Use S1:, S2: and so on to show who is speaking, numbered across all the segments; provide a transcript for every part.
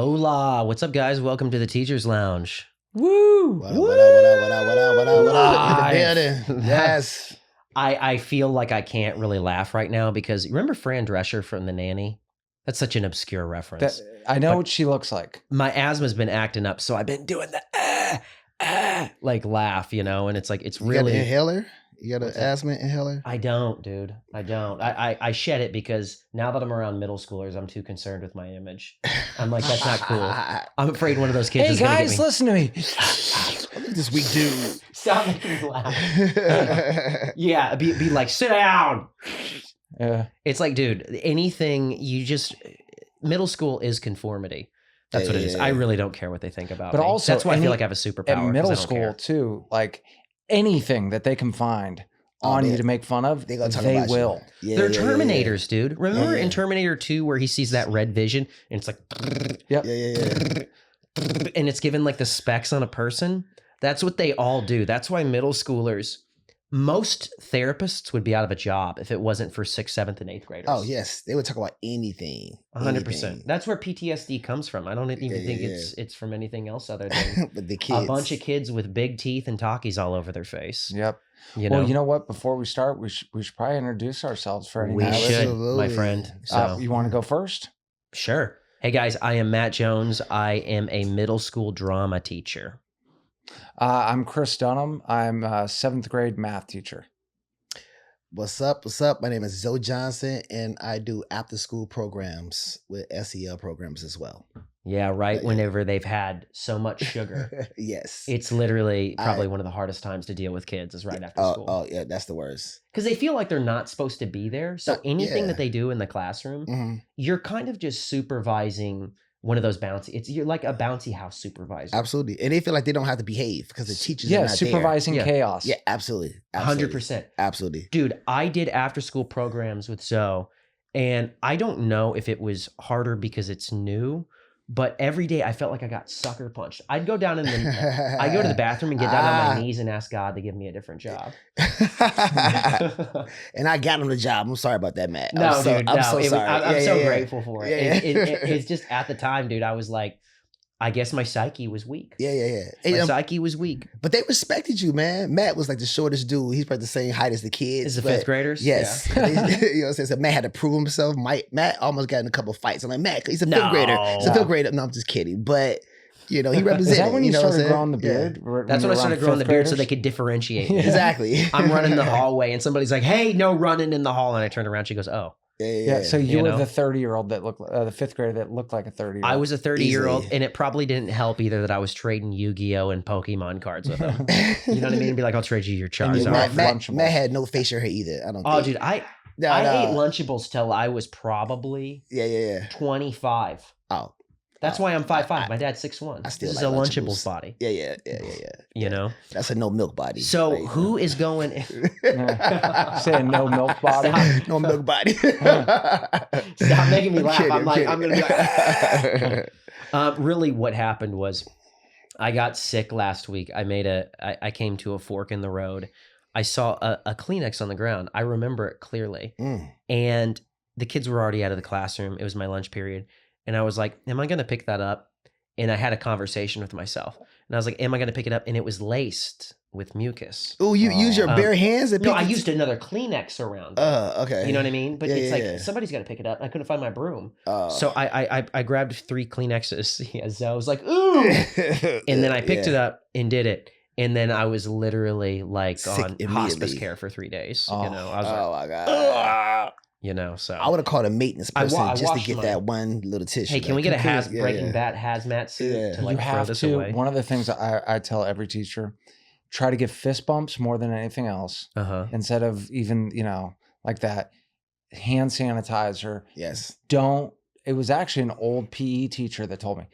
S1: Hola, what's up, guys? Welcome to the Teacher's Lounge.
S2: Woo!
S3: What up? In the building. Yes.
S1: I feel like I can't really laugh right now because you remember Fran Drescher from The Nanny? That's such an obscure reference.
S2: I know what she looks like.
S1: My asthma's been acting up, so I've been doing the like laugh, you know, and it's like, it's
S3: You
S1: really.
S3: got an inhaler? You got an asthma inhaler?
S1: I don't, dude. I don't. I shed it because now that I'm around middle schoolers, I'm too concerned with my image. I'm like, that's not cool. I'm afraid one of those kids
S2: Hey
S1: is going to get
S2: guys,
S1: me.
S2: listen to me.
S3: Look at this weak dude.
S1: Stop making me laugh. Yeah, be like, sit down.
S2: Yeah.
S1: It's like, dude, anything you just, middle school is conformity. That's what it is. I really don't care what they think about
S2: But
S1: me.
S2: also,
S1: that's why I feel like I have a superpower.
S2: At
S1: 'cause
S2: middle
S1: I don't
S2: school
S1: care.
S2: too, like anything that they can find on you to make fun of,
S3: They gonna talk
S2: they
S3: about you.
S2: will.
S3: Yeah,
S1: They're
S3: yeah,
S1: Terminators, dude. Remember
S3: yeah.
S1: in Terminator 2 where he sees that red vision and it's like,
S2: Yep.
S3: Yeah.
S1: and it's given like the specs on a person? That's what they all do. That's why middle schoolers, most therapists would be out of a job if it wasn't for 6th, 7th, and 8th graders.
S3: Oh, yes. They would talk about anything.
S1: 100%. That's where PTSD comes from. I don't even think it's from anything else other than
S3: But the kids.
S1: a bunch of kids with big teeth and Takis all over their face.
S2: Yep.
S1: You know?
S2: Well, you know what? Before we start, we should probably introduce ourselves for any
S1: We
S2: novice.
S1: should, my
S3: Absolutely.
S1: friend. So,
S2: You want to go first?
S1: sure. Hey, guys, I am Matt Jones. I am a middle school drama teacher.
S2: I'm Chris Dunham. I'm a 7th grade math teacher.
S3: What's up? What's up? My name is Zoe Johnson, and I do after school programs with SEL programs as well.
S1: Yeah, right.
S3: Yeah.
S1: Whenever they've had so much sugar.
S3: Yes.
S1: It's literally probably one of the hardest times to deal with kids is right after school.
S3: Oh, yeah, that's the worst.
S1: Because they feel like they're not supposed to be there. So anything
S3: yeah.
S1: that they do in the classroom,
S3: Mhm.
S1: you're kind of just supervising one of those bouncy. You're like a bouncy house supervisor.
S3: Absolutely. And they feel like they don't have to behave because the teachers are
S2: Yeah,
S3: not
S2: supervising
S1: Yeah.
S2: chaos.
S3: there. Yeah, absolutely.
S1: 100%.
S3: Absolutely.
S1: Dude, I did after school programs with Zoe, and I don't know if it was harder because it's new, but every day I felt like I got sucker punched. I'd go down I'd go to the bathroom and get down on my knees and ask God to give me a different job.
S3: And I got him the job. I'm sorry about that, Matt.
S1: No,
S3: I'm so,
S1: dude,
S3: I'm
S1: no.
S3: so sorry.
S1: I'm so grateful for it.
S3: Yeah, yeah.
S1: It's just at the time, dude, I was like, I guess my psyche was weak.
S3: Yeah.
S1: My
S3: And,
S1: psyche was weak.
S3: but they respected you, man. Matt was like the shortest dude. He's probably the same height as the kids.
S1: Is the
S3: but-
S1: 5th graders?
S3: Yes.
S1: Yeah.
S3: You know what I'm saying? So Matt had to prove himself. Matt almost got in a couple of fights. I'm like, Matt, he's a fifth
S1: No.
S3: grader. He's a fifth grader. No, I'm just kidding. But, you know, he represented.
S2: Is that when you
S3: know what I'm
S2: started
S3: saying?
S2: growing the beard?
S1: That's when I started growing the beard so they could differentiate me.
S3: Yeah. Exactly.
S1: I'm running the hallway and somebody's like, hey, no running in the hall. And I turned around. She goes, oh.
S2: Yeah, so you
S1: You
S2: were
S1: know?
S2: the 30-year-old that looked, the 5th grader that looked like a 30-year-old.
S1: I was a 30-year-old,
S3: Easily.
S1: and it probably didn't help either that I was trading Yu-Gi-Oh! And Pokemon cards with them. You know what I mean? And be like, I'll trade you your
S2: And you
S1: Charizard.
S2: love
S3: Matt
S2: Lunchables.
S3: had no facial hair either. I don't
S1: Oh,
S3: think.
S1: dude, I
S3: No,
S1: ate Lunchables till I was probably
S3: Yeah.
S1: 25.
S3: Oh.
S1: That's why I'm 5'5". My dad's 6'1".
S3: I still
S1: This is
S3: like
S1: a
S3: Lunchables.
S1: Lunchables body.
S3: Yeah.
S1: You know?
S3: That's a no milk body.
S1: So
S3: Right
S1: who is going...
S2: Saying no milk body.
S3: no milk body.
S1: Stop making me laugh.
S3: Kidding,
S1: I'm
S3: kidding.
S1: going to be like... Really, what happened was I got sick last week. I came to a fork in the road. I saw a Kleenex on the ground. I remember it clearly. And the kids were already out of the classroom. It was my lunch period. And I was like, am I going to pick that up? And I had a conversation with myself. And I was like, am I going to pick it up? And it was laced with mucus.
S3: Oh, you use your bare hands? And
S1: No,
S3: pick
S1: I
S3: it?
S1: used another Kleenex around it.
S3: Okay.
S1: You know what I mean? But
S3: Yeah,
S1: it's
S3: yeah,
S1: like,
S3: yeah.
S1: somebody's got to pick it up. I couldn't find my broom.
S3: Oh.
S1: So I grabbed 3 Kleenexes. Yeah, so I was like, ooh. And then I picked it up and did it. And then I was literally like
S3: Sick
S1: on
S3: immediately.
S1: hospice care for 3 days.
S2: Oh.
S1: You know, I was
S3: Oh
S1: like,
S3: my God.
S1: "Ugh," you know, so.
S3: I would have called a maintenance
S1: I
S3: person
S1: wa- I
S3: just to
S1: washed
S3: get
S1: my-
S3: that one little tissue.
S1: Hey, can we get a
S3: Yeah,
S1: Breaking
S3: yeah.
S1: Bad hazmat suit
S3: Yeah.
S1: to like
S2: You
S1: throw
S2: have
S1: this
S2: to.
S1: away?
S2: One of the things I tell every teacher, try to give fist bumps more than anything else.
S1: Uh-huh.
S2: Instead of even, like that hand sanitizer.
S3: Yes.
S2: It was actually an old PE teacher that told me,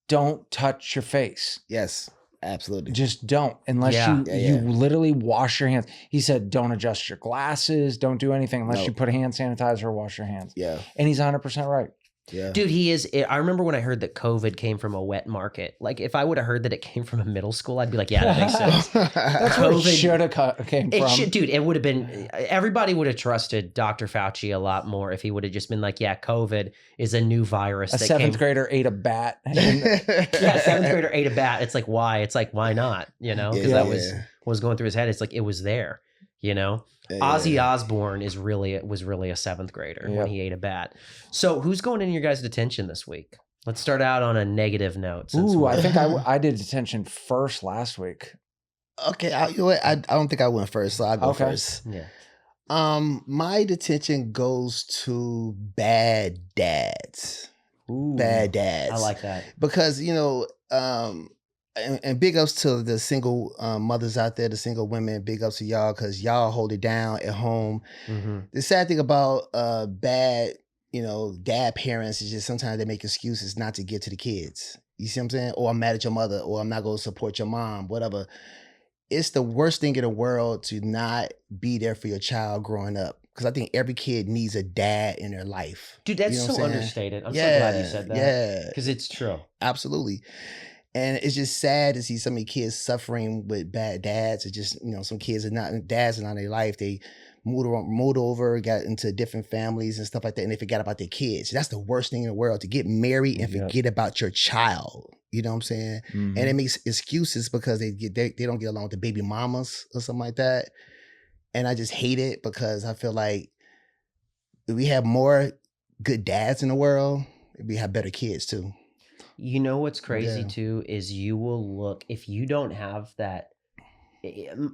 S2: don't touch your face.
S3: Yes. Absolutely.
S2: Just don't, unless
S1: Yeah.
S2: you literally wash your hands. He said, don't adjust your glasses. Don't do anything unless
S3: No.
S2: you put hand sanitizer or wash your hands.
S3: Yeah.
S2: And he's 100% right.
S3: Yeah.
S1: Dude, he is. I remember when I heard that COVID came from a wet market. Like, if I would have heard that it came from a middle school, I'd be like, yeah, that makes sense.
S2: That's where it
S1: COVID
S2: should have came
S1: It
S2: from.
S1: should, dude. It would have been. Everybody would have trusted Dr. Fauci a lot more if he would have just been like, "Yeah, COVID is a new virus."
S2: A
S1: that
S2: seventh
S1: came,
S2: grader ate a bat.
S1: yeah, seventh grader ate a bat. It's like why? It's like why not? You know, because
S3: Yeah.
S1: that was what was going through his head. It's like it was there. You know,
S3: Yeah.
S1: Ozzy Osbourne was really a seventh grader when he ate a bat. So who's going in your guys' detention this week? Let's start out on a negative note.
S2: Ooh, I think I did detention first last week.
S3: Okay, you know what? I don't think I went first, so I'll go first.
S1: Yeah.
S3: My detention goes to bad dads.
S2: Ooh.
S3: Bad dads.
S1: I like that.
S3: Because, you know, and big ups to the single mothers out there, the single women, big ups to y'all, because y'all hold it down at home.
S1: Mm-hmm.
S3: The sad thing about bad, you know, dad parents is just sometimes they make excuses not to get to the kids. You see what I'm saying? Or I'm mad at your mother, or I'm not going to support your mom, whatever. It's the worst thing in the world to not be there for your child growing up. Because I think every kid needs a dad in their life.
S1: Dude, that's
S3: You know
S1: so
S3: what I'm saying?
S1: understated. I'm so glad you said that.
S3: Yeah.
S1: Because it's true.
S3: Absolutely. And it's just sad to see so many kids suffering with bad dads. It's just, you know, some kids dads are not in their life. They moved over, got into different families and stuff like that, and they forgot about their kids. That's the worst thing in the world, to get married and forget about your child. You know what I'm saying?
S2: Mm-hmm.
S3: And it makes excuses because they don't get along with the baby mamas or something like that. And I just hate it because I feel like if we have more good dads in the world, we have better kids too.
S1: You know what's crazy too is you will look, if you don't have that,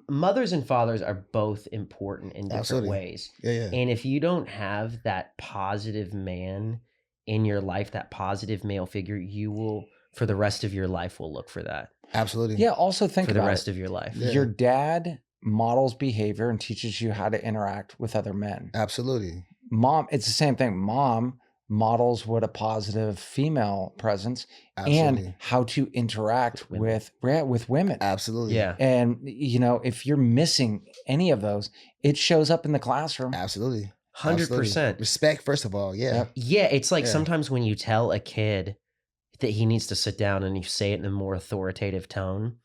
S1: mothers and fathers are both important in different ways.
S3: Yeah.
S1: And if you don't have that positive man in your life, that positive male figure, you will, for the rest of your life, will look for that.
S3: Absolutely.
S2: Yeah. Also think
S1: for the
S2: about
S1: rest of your life.
S3: Yeah.
S2: Your dad models behavior and teaches you how to interact with other men.
S3: Absolutely.
S2: Mom, it's the same thing. Mom models what a positive female presence and how to interact with women.
S3: Absolutely.
S1: Yeah.
S2: And, you know, if you're missing any of those, it shows up in the classroom.
S3: Absolutely.
S1: 100%.
S3: Respect, first of all. Yeah.
S1: Yeah. It's like sometimes when you tell a kid that he needs to sit down and you say it in a more authoritative tone,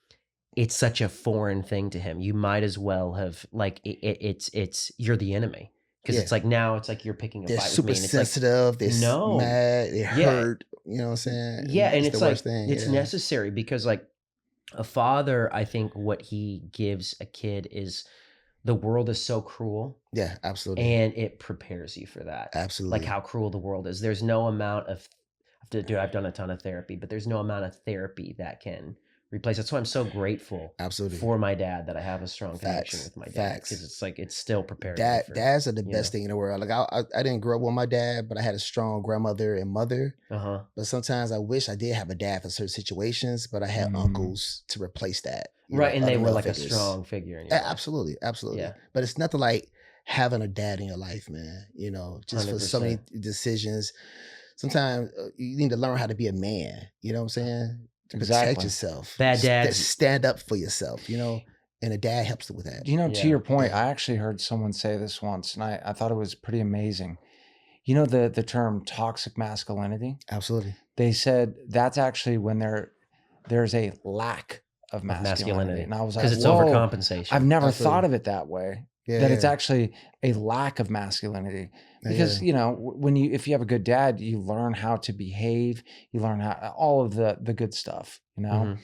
S1: it's such a foreign thing to him. You might as well have, like, it's you're the enemy. Because it's like now it's like you're picking a fight with me.
S3: They're super sensitive.
S1: Like,
S3: they're mad. They hurt. You know what I'm saying?
S1: Yeah, and it's like
S3: thing.
S1: it's necessary because like a father, I think what he gives a kid is the world is so cruel.
S3: Yeah, absolutely.
S1: And it prepares you for that.
S3: Absolutely.
S1: Like how cruel the world is. There's no amount of, dude, I've done a ton of therapy, but there's no amount of therapy that can replace. That's why I'm so grateful for my dad that I have a strong connection with my dad, because it's like it's still preparing.
S3: Dads are the best thing in the world. Like I didn't grow up with my dad, but I had a strong grandmother and mother. But sometimes I wish I did have a dad for certain situations, but I had uncles to replace that.
S1: Right, and they were like
S3: figures.
S1: A strong figure in your life.
S3: Absolutely.
S1: Yeah.
S3: But it's nothing like having a dad in your life, man. You know, just 100%. For so many decisions. Sometimes you need to learn how to be a man. You know what I'm saying? To protect yourself.
S1: Bad dads.
S3: Stand up for yourself, you know, and a dad helps with that.
S2: You know, to your point, I actually heard someone say this once, and I thought it was pretty amazing. You know the term toxic masculinity?
S3: Absolutely.
S2: They said that's actually when there's a lack of masculinity. And I was like,
S1: because it's overcompensation.
S2: I've never thought of it that way. That it's actually a lack of masculinity. Because, you know, if you have a good dad, you learn how to behave, you learn how all of the good stuff, you know?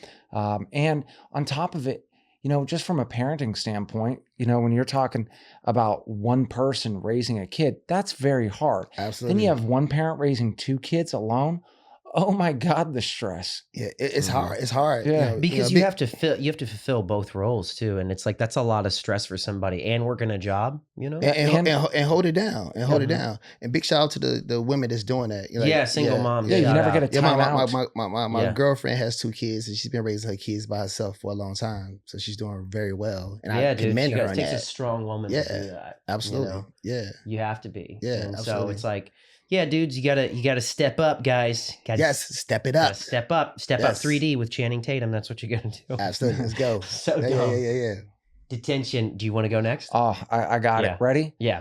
S2: And on top of it, you know, just from a parenting standpoint, you know, when you're talking about one person raising a kid, that's very hard.
S3: Absolutely.
S2: Then you have one parent raising two kids alone. Oh my God, the stress.
S3: Yeah, it's hard. It's hard.
S2: Yeah,
S3: you know,
S1: because you have to fulfill both roles too, and it's like that's a lot of stress for somebody and working a you know,
S3: and hold it down hold it down. And big shout out to the women that's doing that. You know,
S1: single moms.
S2: Yeah, you never get a time out.
S3: My girlfriend has 2 kids, and she's been raising her kids by herself for a long time, so she's doing very well. And I commend her on that.
S1: It takes a strong woman to do that.
S3: Absolutely.
S1: You know?
S3: Yeah,
S1: you have to be.
S3: Yeah,
S1: and
S3: absolutely.
S1: So it's like. Yeah, dudes, you gotta step up, guys.
S3: Step it up.
S1: Step up 3D with Channing Tatum. That's what you gotta do.
S3: Absolutely, let's go.
S1: So
S3: yeah.
S1: Detention. Do you want to go next?
S2: Oh, I got it. Ready?
S1: Yeah.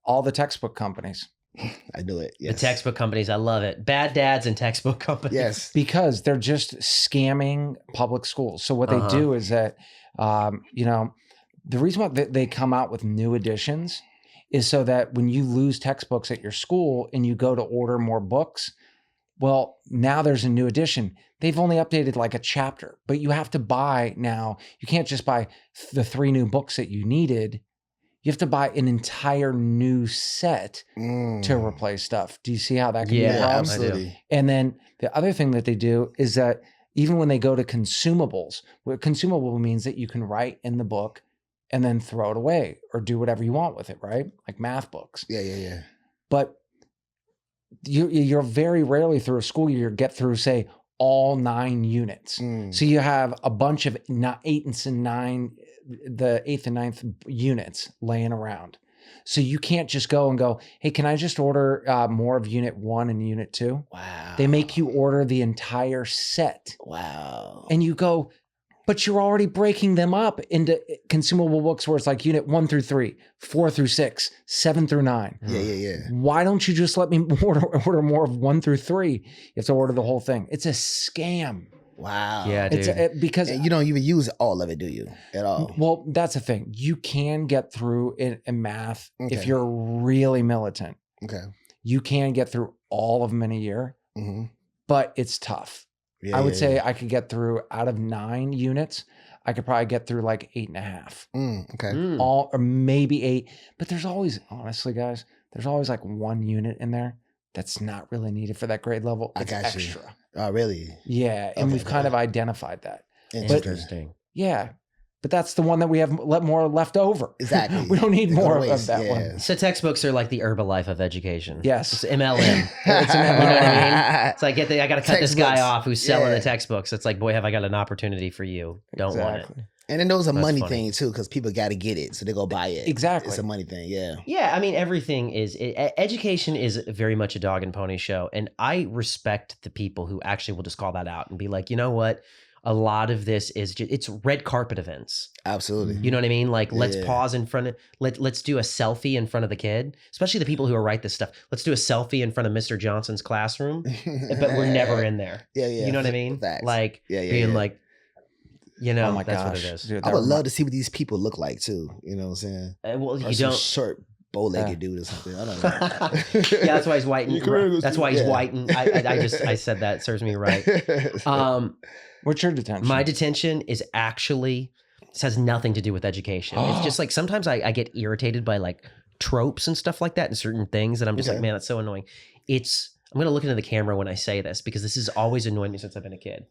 S2: All the textbook companies.
S3: I do it. Yes.
S1: The textbook companies, I love it. Bad dads and textbook companies.
S3: Yes.
S2: Because they're just scamming public schools. So what they do is that, the reason why they come out with new editions is so that when you lose textbooks at your school and you go to order more books, well, now there's a new edition. They've only updated like a chapter, but you have to buy now. You can't just buy the 3 new books that you needed. You have to buy an entire new set to replace stuff. Do you see how that can be a problem?
S3: Absolutely.
S2: And then the other thing that they do is that even when they go to consumables, what consumable means that you can write in the book and then throw it away or do whatever you want with it, right? Like math books.
S3: Yeah.
S2: But you're very rarely through a school year get through, say, all 9 units. So you have a bunch of 8 and 9, the 8th and 9th units laying around. So you can't just go and go, hey, can I just order more of unit 1 and unit 2?
S3: Wow.
S2: They make you order the entire set.
S3: Wow.
S2: And you go, but you're already breaking them up into consumable books where it's like unit 1 through 3, 4 through 6, 7 through 9.
S3: Yeah.
S2: Why don't you just let me order more of 1 through 3? You have to order the whole thing. It's a scam.
S3: Wow.
S1: Yeah, dude.
S2: It's because
S3: and you don't even use all of it, do you? At all?
S2: Well, that's the thing. You can get through in math if you're really militant.
S3: Okay.
S2: You can get through all of them in a year, but it's tough. I would say I could get through out of 9 units. I could probably get through like 8.5.
S3: Okay.
S2: All or maybe 8. But there's always, honestly, guys, there's always like 1 unit in there that's not really needed for that grade level. It's extra.
S3: Oh, really?
S2: Yeah, and we've kind of identified that.
S1: Interesting.
S2: Yeah, but that's the one that we have more left over.
S3: Exactly.
S2: We don't need more of that one.
S1: So textbooks are like the Herbalife of education.
S2: Yes.
S1: It's MLM.
S2: It's an
S1: You know what I
S2: MLM.
S1: mean? It's like I got to cut this guy
S3: Textbooks.
S1: off who's selling the textbooks. It's like, boy, have I got an opportunity for you. Don't want it.
S3: And then there was a
S1: That's
S3: money
S1: funny.
S3: thing too, because people got to get it, so they go buy it.
S2: Exactly.
S3: It's a money thing. Yeah.
S1: Yeah, I mean, everything is education is very much a dog and pony show, and I respect the people who actually will just call that out and be like, you know what, a lot of this is it's red carpet events.
S3: Absolutely.
S1: You know what I mean? Like, let's pause in front of let's do a selfie in front of the kid, especially the people who are write this stuff. Let's do a selfie in front of Mr. Johnson's classroom, but we're never in there.
S3: Yeah.
S1: You know what I mean?
S3: Facts.
S1: Like being like, you know,
S2: Oh my
S1: that's
S2: gosh.
S1: what it is.
S2: Dude,
S3: I would love to see what these people look like too. You know what I'm saying?
S1: Well,
S3: Or
S1: you
S3: some
S1: don't.
S3: short, bow-legged dude or something. I don't know.
S1: Yeah, that's why he's white. That's why he's
S3: Yeah.
S1: white. And I said that. It serves me right.
S2: What's your detention?
S1: My detention is actually, this has nothing to do with education. It's just like sometimes I get irritated by like tropes and stuff like that and certain things that I'm just like, man, that's so annoying. I'm going to look into the camera when I say this because this has always annoyed me since I've been a kid.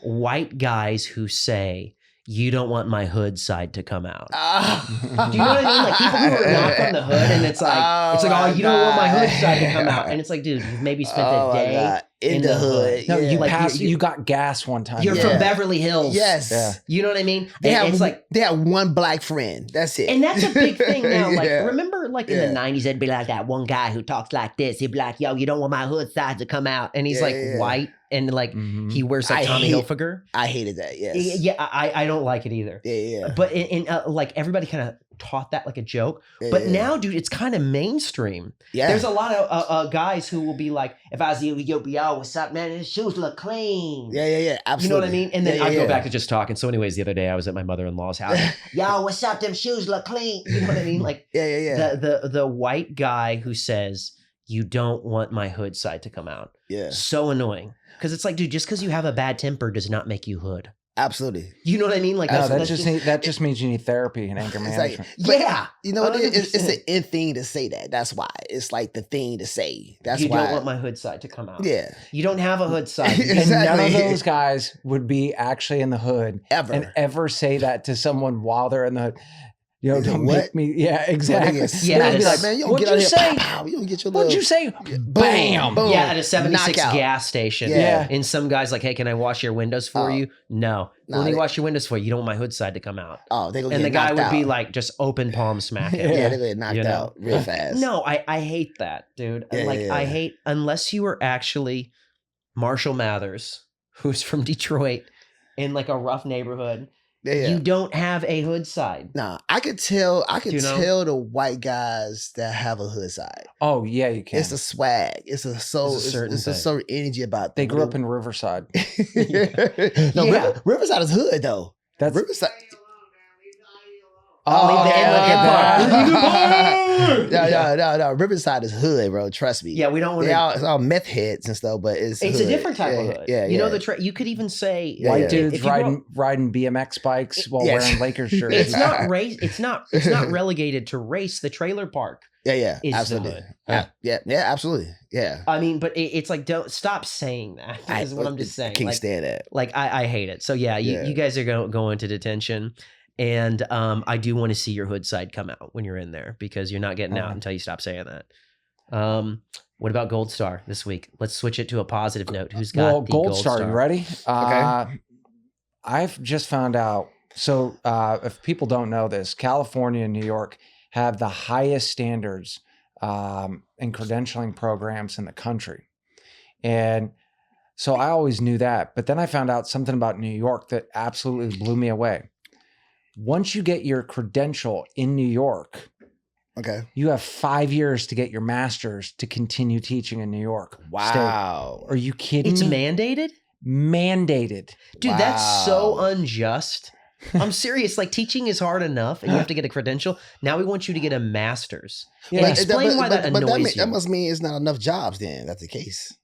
S1: White guys who say, you don't want my hood side to come out. Do you know what I mean? Like people who are not from the hood and it's like, oh, you don't want my hood side to come out. And it's like, dude, you've maybe spent a day
S3: in the hood.
S2: No, you
S1: like,
S2: passed. You got gas one time.
S1: You're from Beverly Hills.
S3: Yes.
S2: Yeah.
S1: You know what I mean?
S3: They
S1: And
S3: have
S1: it's like,
S3: they have one black friend. That's it.
S1: and that's a big thing now. Like,
S3: Yeah.
S1: remember, like in the 90s, it'd be like that one guy who talks like this. He'd be like, yo, you don't want my hood side to come out. And he's white and like he wears like Tommy Hilfiger.
S3: I hated that. Yes.
S1: Yeah, I don't like it either.
S3: Yeah.
S1: But in like everybody kind of taught that like a joke. But now, dude, it's kind of mainstream.
S3: Yeah.
S1: There's a lot of guys who will be like, if I was you, yo, what's up, man? His shoes look clean.
S3: Yeah. Absolutely.
S1: You know what I mean? And then I
S3: yeah.
S1: go back to just talking. So anyways, the other day I was at my mother-in-law's house. Yo, what's up? Them shoes look clean. You know what I mean? Like
S3: Yeah.
S1: the white guy who says, you don't want my hood side to come out.
S3: Yeah.
S1: So annoying. Because it's like, dude, just because you have a bad temper does not make you hood.
S3: Absolutely.
S1: You know what I mean? Like
S2: No,
S1: that's
S2: that just means you need therapy and anger management.
S3: Like,
S1: yeah.
S3: You know what it is? It's
S1: 100%.
S3: the end thing to say that. That's why. It's like the thing to say. That's
S1: you
S3: why.
S1: don't want my hood side to come out.
S3: Yeah.
S1: You don't have a hood side.
S3: Exactly.
S2: And none of those guys would be actually in the hood
S3: Ever.
S2: and ever say that to someone while they're in the hood. Yo, don't
S3: What?
S2: make me. Yeah, exactly.
S1: Yeah,
S3: Be
S1: it's
S3: like, man, you don't
S2: what'd
S3: get out
S2: you
S3: of here.
S2: say?
S3: Pow, you don't get your
S2: What'd
S3: little
S2: you say? Bam.
S3: boom.
S1: Yeah, at a 76
S3: Knockout.
S1: gas station.
S3: Yeah.
S1: And some guy's like, hey, can I wash your windows for you? No.
S3: Nah,
S1: Let me
S3: they-
S1: wash your windows for you. You don't want my hood side to come out.
S3: Oh, they gonna
S1: And
S3: get
S1: the guy
S3: knocked
S1: would be
S3: out.
S1: like, just open palm smacking.
S3: yeah, they get knocked
S1: you know?
S3: out real fast.
S1: No, I hate that, dude.
S3: Yeah,
S1: like,
S3: yeah.
S1: I hate, unless you were actually Marshall Mathers, who's from Detroit, in like a rough neighborhood, You don't have a hood side.
S3: Nah, I could tell the white guys that have a hood side.
S2: Oh yeah, you can.
S3: It's a swag. It's a certain energy about them.
S2: They grew up in Riverside.
S3: Riverside is hood though.
S2: That's
S3: Riverside. No. Riverside is hood, bro. Trust me.
S1: Yeah, we don't want
S3: to. It's all meth heads and stuff, but it's
S1: a different type of hood.
S3: Yeah,
S1: you know you could even say
S2: white dudes riding BMX bikes while wearing Lakers jerseys.
S1: It's not race. It's not relegated to race. The trailer park.
S3: Yeah, absolutely. Yeah, absolutely. Yeah.
S1: I mean, but it's like, don't stop saying that. Is what I'm just saying.
S3: I can't stand it.
S1: Like I hate it. So you guys are going to detention. And I do want to see your hood side come out when you're in there, because you're not getting out until you stop saying that. What about Gold Star this week? Let's switch it to a positive note. Who's got the Gold Star?
S2: You ready?
S3: Okay.
S2: I've just found out. So if people don't know this, California and New York have the highest standards in credentialing programs in the country. And so I always knew that. But then I found out something about New York that absolutely blew me away. Once you get your credential in New York, you have 5 years to get your master's to continue teaching in New York.
S3: Wow.
S2: Are you kidding me?
S1: It's mandated?
S2: Mandated.
S1: Dude, that's so unjust. I'm serious. Like, teaching is hard enough and you have to get a credential. Now we want you to get a master's.
S2: Yeah.
S1: Like, explain why that annoys you.
S3: That must mean it's not enough jobs then. That's the case.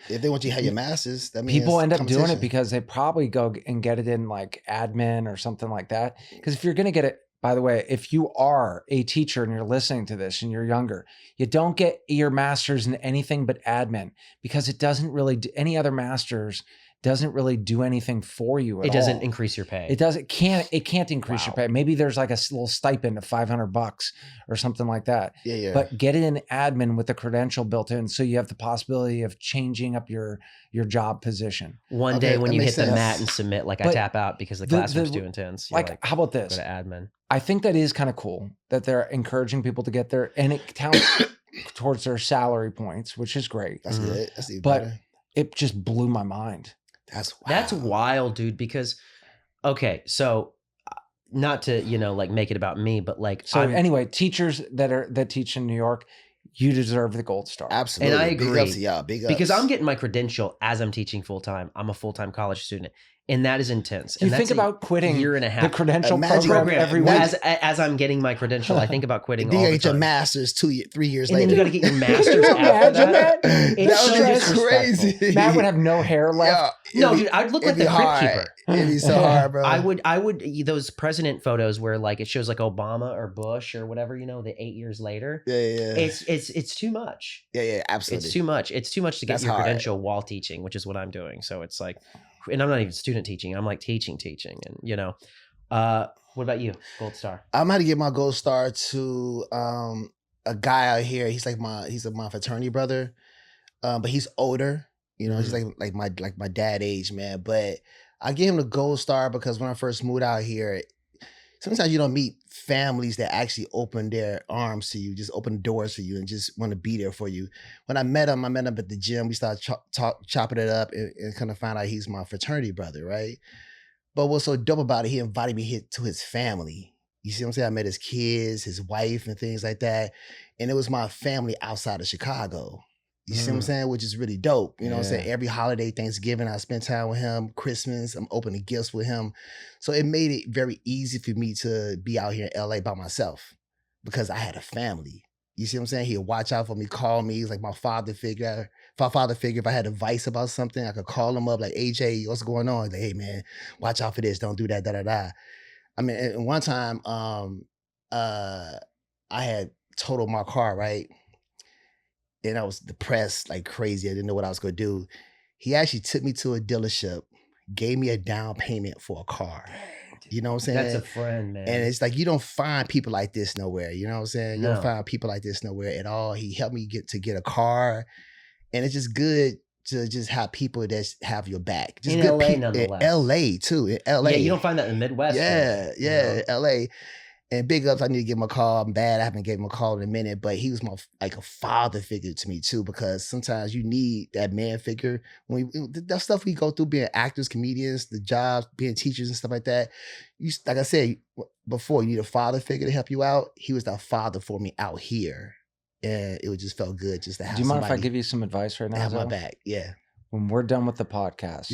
S3: If they want you to have your master's, that means
S2: people end up doing it because they probably go and get it in like admin or something like that. Because if you're going to get it, by the way, if you are a teacher and you're listening to this and you're younger, you don't get your master's in anything but admin, because it doesn't really do, any other master's doesn't really do anything for you at all.
S1: It doesn't increase your pay.
S2: It can't increase your pay. Maybe there's like a little stipend of $500 or something like that.
S3: Yeah.
S2: But get it in admin with the credential built in, so you have the possibility of changing up your job position.
S1: One day when you hit the mat and submit, like I tap out because the classroom's too intense.
S2: Like, how about this?
S1: Go to admin.
S2: I think that is kind of cool that they're encouraging people to get there, and it counts towards their salary points, which is great.
S3: That's good. That's even
S2: but
S3: better.
S2: It just blew my mind.
S1: That's wild, dude. Because so not to like make it about me, but like
S2: anyway, teachers that teach in New York, you deserve the Gold Star.
S3: Absolutely,
S1: and I agree.
S3: Big ups to y'all. Big ups.
S1: Because I'm getting my credential as I'm teaching full time. I'm a full time college student. And that is intense.
S2: You think about quitting
S1: year and a half.
S2: The credential program every week.
S1: As I'm getting my credential, I think about quitting all the time.
S3: You get your master's 3 years
S1: later.
S3: And
S1: then you got to get your master's after that.
S3: It's so crazy.
S2: Matt would have no hair left.
S1: No, dude, I'd look like the Crypt Keeper.
S3: It'd be so hard, bro.
S1: I would those president photos where like it shows like Obama or Bush or whatever, the 8 years later.
S3: Yeah.
S1: It's too much.
S3: Yeah, absolutely.
S1: It's too much. It's too much to get your credential while teaching, which is what I'm doing. So it's like, and I'm not even student teaching. I'm like teaching, and what about you? Gold Star.
S3: I'm going to give my Gold Star to a guy out here. He's my fraternity brother, but he's older. He's like my dad age, man. But I give him the Gold Star because when I first moved out here, sometimes you don't meet families that actually open their arms to you, just open doors for you and just want to be there for you. When I met him at the gym. We started chopping it up and kind of found out he's my fraternity brother, right? But what's so dope about it, he invited me to his family. You see what I'm saying? I met his kids, his wife, and things like that. And it was my family outside of Chicago. You see what I'm saying? Which is really dope. You know what I'm saying? Every holiday, Thanksgiving, I spend time with him. Christmas, I'm opening gifts with him. So it made it very easy for me to be out here in LA by myself because I had a family. You see what I'm saying? He'd watch out for me, call me. He's like my father figure. If I had advice about something, I could call him up like, AJ, what's going on? Like, hey, man, watch out for this. Don't do that, da-da-da. I mean, and one time I had totaled my car, right? And I was depressed like crazy. I didn't know what I was going to do. He actually took me to a dealership, gave me a down payment for a car. You know what I'm saying?
S1: That's a friend, man.
S3: And it's like, you don't find people like this nowhere. You know what I'm saying? You
S1: No.
S3: don't find people like this nowhere at all. He helped me get a car. And it's just good to just have people that have your back. Just
S1: in
S3: good
S1: LA,
S3: people.
S1: nonetheless.
S3: In LA, too. In LA.
S1: Yeah, you don't find that in the Midwest.
S3: Yeah,
S1: though,
S3: LA. And big ups, I need to give him a call. I'm bad. I haven't gave him a call in a minute, but he was like a father figure to me too, because sometimes you need that man figure. When that stuff we go through, being actors, comedians, the jobs, being teachers and stuff like that. Like I said before, you need a father figure to help you out. He was that father for me out here. And it just felt good just to have.
S2: Do you mind if I give you some advice right now?
S3: Have my back. Yeah.
S2: When we're done with the podcast,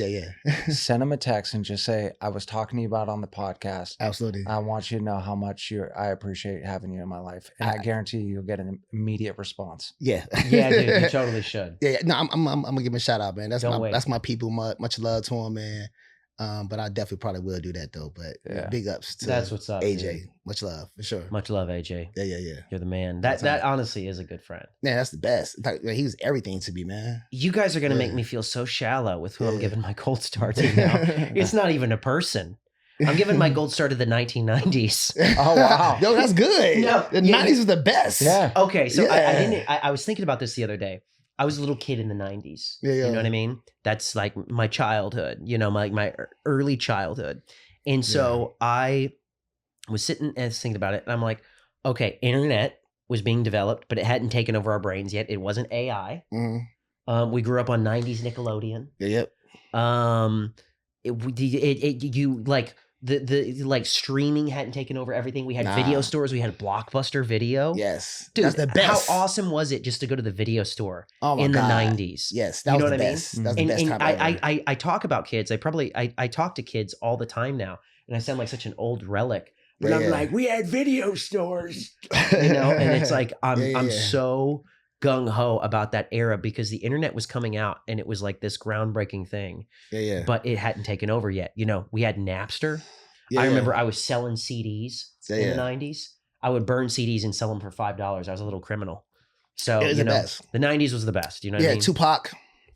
S2: send him a text and just say, I was talking to you about on the podcast.
S3: Absolutely.
S2: I want you to know how much I appreciate having you in my life. And I guarantee you'll get an immediate response.
S3: Yeah.
S1: Yeah, dude, you totally should.
S3: Yeah. No, I'm gonna give him a shout out, man. That's my people. Much love to him, man. But I definitely probably will do that though. But big ups to
S1: that's what's up,
S3: AJ.
S1: Dude.
S3: Much love for sure.
S1: Much love, AJ.
S3: Yeah.
S1: You're the man. That honestly is a good friend.
S3: Man, that's the best. Like, he was everything to me, man.
S1: You guys are gonna make me feel so shallow with who I'm giving my gold star to now. It's not even a person. I'm giving my gold star to the 1990s.
S2: Oh wow.
S3: Yo, that's good. No, the 90s was the best.
S2: Yeah.
S1: Okay, so I was thinking about this the other day. I was a little kid in the 90s.
S3: Yeah.
S1: You know what I mean? That's like my childhood, my early childhood. And so I was sitting and thinking about it. And I'm like, okay, internet was being developed, but it hadn't taken over our brains yet. It wasn't AI.
S3: Mm-hmm.
S1: We grew up on 90s Nickelodeon.
S3: Yep.
S1: The streaming hadn't taken over everything. We had video stores. We had Blockbuster Video.
S3: Yes.
S1: Dude,
S3: that's the best.
S1: How awesome was it just to go to the video store in
S3: God.
S1: the 90s?
S3: Yes. That was the best.
S1: I mean?
S3: That was the best time ever.
S1: I talk about kids. I talk to kids all the time now, and I sound like such an old relic. But I'm like, we had video stores, and it's like, I'm so gung-ho about that era because the internet was coming out and it was like this groundbreaking thing. But it hadn't taken over yet. We had Napster. I remember I was selling CDs in the 90s. I would burn CDs and sell them for $5. I was a little criminal. So, the 90s was the best. You know what I mean?
S3: Tupac.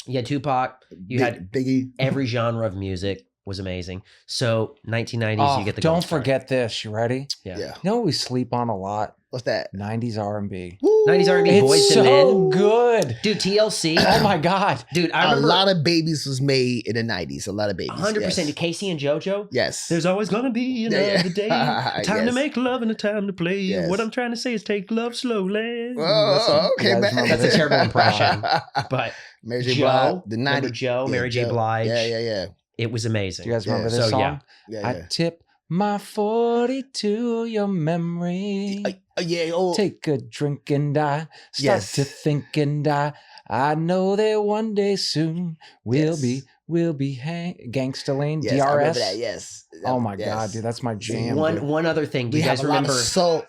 S1: You had Tupac. You had
S3: Biggie.
S1: Every genre of music was amazing. So 1990s, you get the
S2: don't forget this. You ready?
S1: Yeah.
S2: You know what we sleep on a lot?
S3: What's that?
S2: 90s R&B.
S1: 90s R&B,
S2: it's
S1: Boys
S2: so
S1: to Men.
S2: Good.
S1: Dude, TLC.
S2: Oh my God.
S1: Dude, I remember
S3: a lot of babies was made in the 90s. A lot of babies.
S1: 100%.
S3: Yes.
S1: Casey and JoJo.
S3: Yes.
S1: There's always going to be another day. A time to make love and a time to play.
S3: Yes.
S1: What I'm trying to say is take love slowly.
S3: Oh, okay, man.
S1: That's a terrible impression. But
S3: Mary J. Blige. The 90s.
S1: Remember Joe, Mary J. Blige.
S3: Yeah.
S1: It was amazing.
S2: Do you guys remember this song?
S3: Yeah.
S2: I tip my 40 to your memory. Take a drink and I start to think and I know that one day soon we'll be Gangsta-Lane,
S3: yes,
S2: DRS.
S3: I remember that, yes.
S2: Oh my God, dude, that's my jam.
S1: One other thing. Do you guys remember?
S2: Zoe,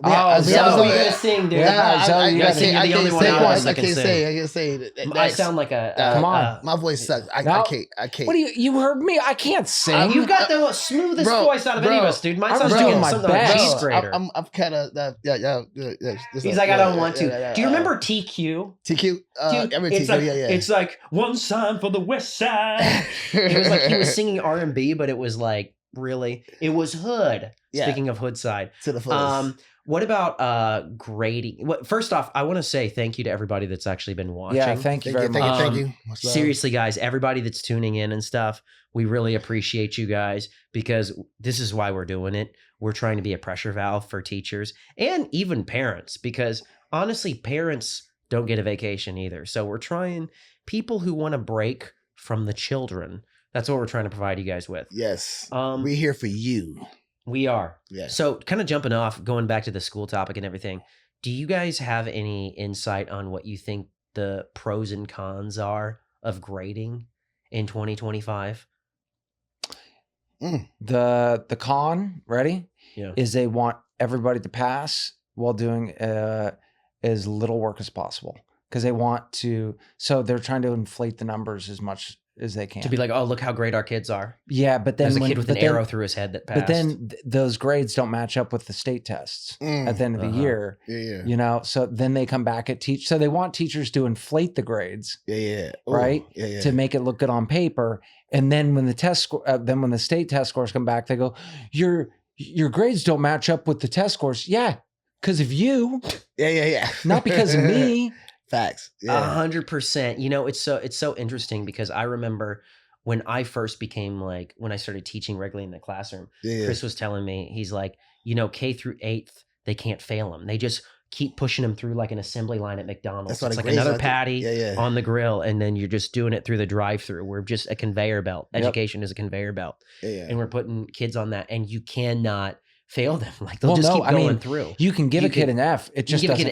S2: you
S1: gotta sing, dude.
S2: Zoe, you gotta sing.
S1: You're the only one else that can sing.
S3: I can't say.
S1: I sound like a.
S2: Come on,
S3: my voice sucks. I can't.
S2: What do you heard me? I can't sing.
S1: You've got the smoothest voice out of any of us, dude. Mine sounds
S2: doing my
S1: something
S2: best.
S1: like a cheese grater.
S3: I'm kind of
S1: He's like, I don't want to. Do you remember TQ?
S3: TQ?
S1: Dude, it's like one sign for the West Side. It was like he was singing R&B, but it was like really, it was hood. Speaking of hood side,
S3: to the fullest.
S1: What about grading? First off, I want to say thank you to everybody that's actually been watching.
S2: Yeah, thank you very much.
S3: Thank you.
S1: Seriously, guys, everybody that's tuning in and stuff, we really appreciate you guys because this is why we're doing it. We're trying to be a pressure valve for teachers and even parents because honestly, parents don't get a vacation either. So we're trying people who want to break from the children. That's what we're trying to provide you guys with.
S3: Yes. We're here for you.
S1: We are.
S3: Yeah.
S1: So kind of jumping off, going back to the school topic and everything, do you guys have any insight on what you think the pros and cons are of grading in 2025?
S2: The con, ready?
S1: Yeah.
S2: Is they want everybody to pass while doing as little work as possible. Because they want to, so they're trying to inflate the numbers as much as they can.
S1: To be like, oh, look how great our kids are.
S2: Yeah, but then
S1: there's a kid with an arrow through his head that passed.
S2: But then those grades don't match up with the state tests at the end of the year.
S3: Yeah.
S2: You know, so then they come back at so they want teachers to inflate the grades.
S3: Yeah. Ooh,
S2: right?
S3: Yeah.
S2: To make it look good on paper. And then when when the state test scores come back, they go, your grades don't match up with the test scores. Yeah, because of you.
S3: Yeah.
S2: Not because of me.
S3: Facts. Yeah.
S1: 100%. You know, it's so interesting because I remember when I first became when I started teaching regularly in the classroom, Chris was telling me, he's like, K through 8th, they can't fail them. They just keep pushing them through like an assembly line at McDonald's. It's like another patty on the grill, and then you're just doing it through the drive-through. We're just a conveyor belt. Education is a conveyor belt. And we're putting kids on that, and you cannot fail them. Like they'll just keep going through.
S2: You can give a kid an F. It just doesn't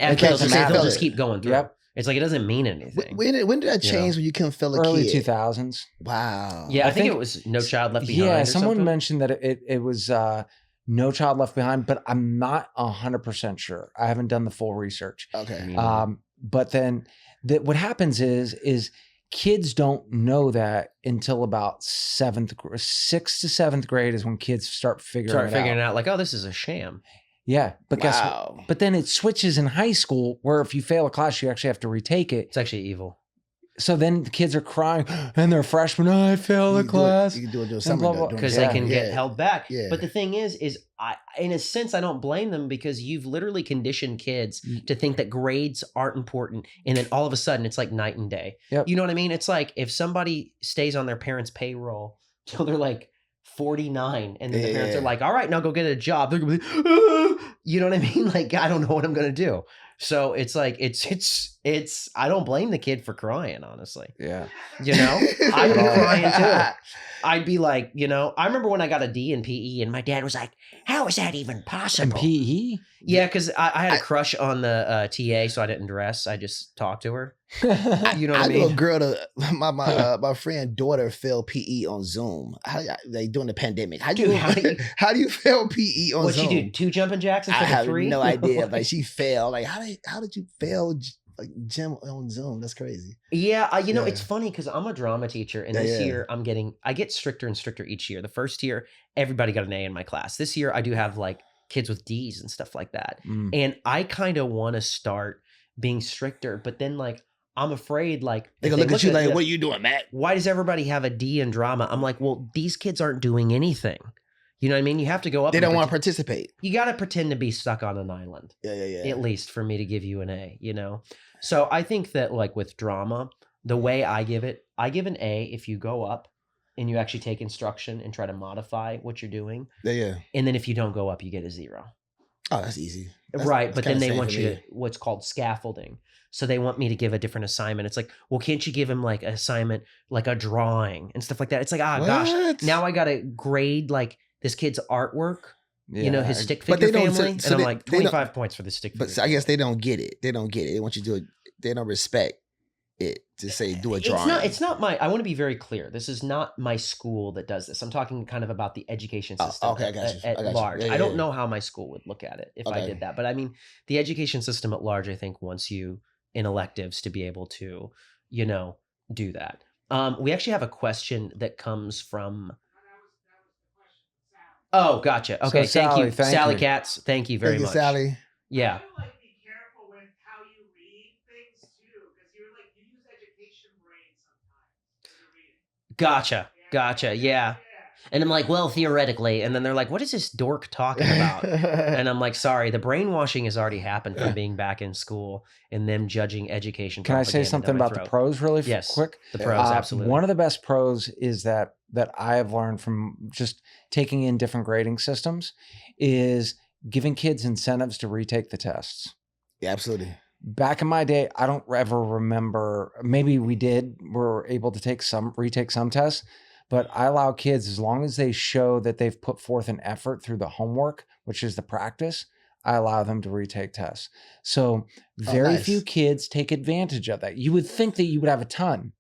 S2: matter.
S1: They'll just keep going through. It's like it doesn't mean anything.
S3: When did that change when you couldn't fail a
S2: Early
S3: kid?
S2: 2000s.
S3: Wow.
S1: Yeah, I think it was No Child Left Behind.
S2: Yeah, someone mentioned that it was No Child Left Behind, but I'm not 100% sure. I haven't done the full research.
S3: Okay.
S2: But then what happens is kids don't know that until about 6th to 7th grade is when kids start figuring it out.
S1: Like, oh, this is a sham.
S2: Yeah, but guess what? But then it switches in high school where if you fail a class, you actually have to retake it.
S1: It's actually evil.
S2: So then the kids are crying and they're freshmen. Oh, I failed the class.
S3: You can do it summer
S1: because they can get held back. Yeah. But the thing is I, in a sense, I don't blame them because you've literally conditioned kids to think that grades aren't important. And then all of a sudden it's like night and day.
S2: Yep.
S1: You know what I mean? It's like if somebody stays on their parents' payroll till they're like 49 and then the parents are like, all right, now go get a job. They're going to be, you know what I mean? Like, I don't know what I'm going to do. So it's like, it's, I don't blame the kid for crying, honestly.
S2: Yeah.
S1: I'd be crying too. I'd be like, I remember when I got a D in PE and my dad was like, how is that even possible?
S2: In PE?
S1: Yeah, because I had a crush on the TA, so I didn't dress. I just talked to her. You know what I mean?
S3: I knew a girl, my friend's daughter failed PE on Zoom. They during the pandemic. How do you fail PE on Zoom?
S1: What'd she do? 2 jumping jacks instead of 3?
S3: I have no idea. Like she failed. Like how did you fail like gym on Zoom? That's crazy.
S1: Yeah, it's funny because I'm a drama teacher, and this year I get stricter and stricter each year. The first year, everybody got an A in my class. This year, I do have like kids with D's and stuff like that, and I kind of want to start being stricter, but then like I'm afraid like
S3: they're gonna look at you like, what are you doing, Matt?
S1: Why does everybody have a D in drama? I'm like, well, these kids aren't doing anything. You know what I mean? You have to go up.
S3: They don't want to participate.
S1: You got to pretend to be stuck on an island.
S3: Yeah.
S1: At least for me to give you an A, So I think that like with drama, the way I give an A if you go up and you actually take instruction and try to modify what you're doing.
S3: Yeah.
S1: And then if you don't go up, you get a 0.
S3: Oh, that's easy.
S1: Right. But then they want you to what's called scaffolding. So they want me to give a different assignment. It's like, well, can't you give him like an assignment, like a drawing and stuff like that? It's like, gosh, now I got to grade like this kid's artwork, his stick figure family. And I'm like, 25 points for the stick figure.
S3: But I guess they don't get it. They want you to do it. They don't respect it to say do a drawing.
S1: It's not I want to be very clear. This is not my school that does this. I'm talking kind of about the education system at large. I don't know how my school would look at it if I did that. But I mean, the education system at large, I think, wants you in electives to be able to, do that. We actually have a question that comes from... Oh, gotcha. Okay,
S2: so
S1: thank you. Sally
S2: you.
S1: Katz, thank you very much.
S3: Sally.
S1: Yeah.
S4: Be careful with how you read things too, because you use education brain sometimes when you're reading.
S1: Gotcha. Yeah. And I'm like, well, theoretically. And then they're like, what is this dork talking about? And I'm like, sorry, the brainwashing has already happened from being back in school and them judging education.
S2: Can I say something about the pros really quick?
S1: The pros, absolutely.
S2: One of the best pros is that I have learned from just taking in different grading systems is giving kids incentives to retake the tests.
S3: Yeah, absolutely.
S2: Back in my day, I don't ever remember, maybe we're able to retake some tests, but I allow kids, as long as they show that they've put forth an effort through the homework, which is the practice, I allow them to retake tests. So very few kids take advantage of that. You would think that you would have a ton.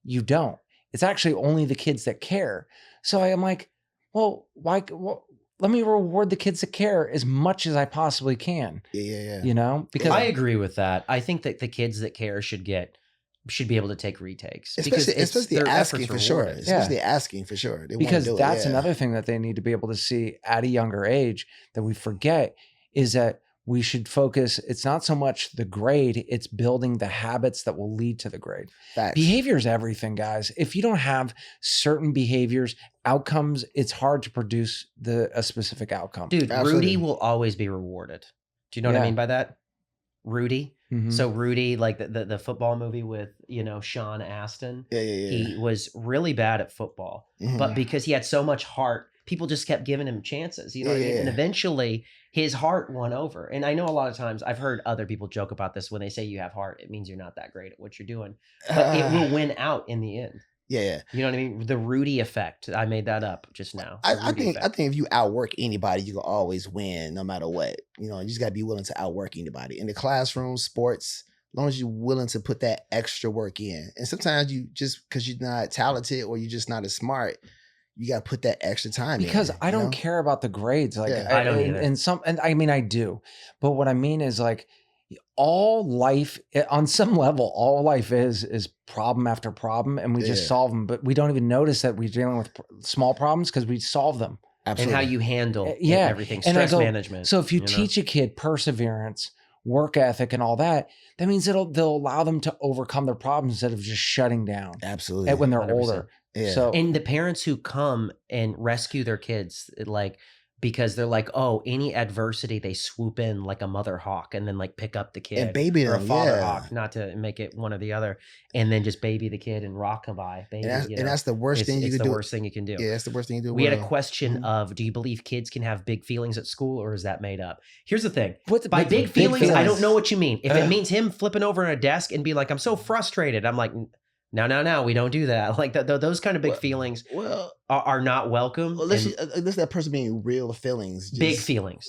S2: You don't. It's actually only the kids that care. So I am like, well, why? Well, let me reward the kids that care as much as I possibly can.
S3: Yeah.
S2: Because
S1: I agree with that. I think that the kids that care should be able to take retakes.
S3: Especially asking for sure. Especially asking for sure.
S2: Because that's another thing that they need to be able to see at a younger age that we forget is that we should focus. It's not so much the grade, it's building the habits that will lead to the grade.
S3: Facts.
S2: Behavior is everything, guys. If you don't have certain behaviors, outcomes, it's hard to produce a specific outcome.
S1: Dude, Rudy will always be rewarded. Do you know what I mean by that? Rudy.
S2: Mm-hmm.
S1: So Rudy, like the football movie with, Sean Astin, he was really bad at football, but because he had so much heart, people just kept giving him chances, and eventually his heart won over. And I know a lot of times I've heard other people joke about this. When they say you have heart, it means you're not that great at what you're doing, but it will win out in the end.
S3: Yeah.
S1: You know what I mean? The Rudy effect. I made that up just now.
S3: I think if you outwork anybody, you can always win no matter what. You know, you just gotta be willing to outwork anybody. In the classroom, sports, as long as you're willing to put that extra work in. And sometimes you just because you're not talented or you're just not as smart, you gotta put that extra time
S2: because
S3: in.
S2: I don't care about the grades. Like
S1: I don't either.
S2: And I mean I do. But what I mean is like all life on some level, all life is problem after problem, and we just solve them, but we don't even notice that we're dealing with small problems because we solve them.
S3: Absolutely.
S1: And how you handle everything, stress management.
S2: So if you teach a kid perseverance, work ethic, and all that, that means they'll allow them to overcome their problems instead of just shutting down.
S3: Absolutely.
S2: When they're
S1: 100%.
S2: older.
S3: Yeah.
S2: So,
S1: and the parents who come and rescue their kids, like, because they're like, oh, any adversity, they swoop in like a mother hawk and then like pick up the kid
S3: and baby
S1: or
S3: them,
S1: a father hawk, not to make it one or the other, and then just baby the kid and rock him by. Baby,
S3: and that's the worst thing you can do.
S1: It's the worst thing you can do.
S3: Yeah, that's the worst thing you do.
S1: We had a question of, do you believe kids can have big feelings at school, or is that made up? Here's the thing. By big feelings, I don't know what you mean. If it means him flipping over on a desk and be like, I'm so frustrated, I'm like, no, we don't do that. Like those kind of big feelings are not welcome.
S3: Well, unless that person being real feelings.
S1: Big feelings.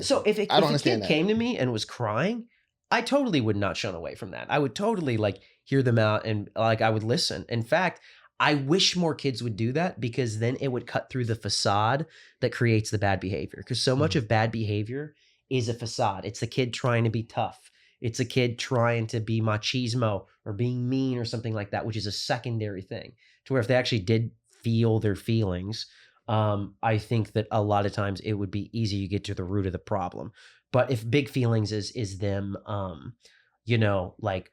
S1: So if a kid came to me and was crying, I totally would not shun away from that. I would totally like hear them out and like I would listen. In fact, I wish more kids would do that, because then it would cut through the facade that creates the bad behavior. Because so much of bad behavior is a facade. It's the kid trying to be tough. It's a kid trying to be machismo or being mean or something like that, which is a secondary thing. To where if they actually did feel their feelings, I think that a lot of times it would be easy to get to the root of the problem. But if big feelings is them, you know, like,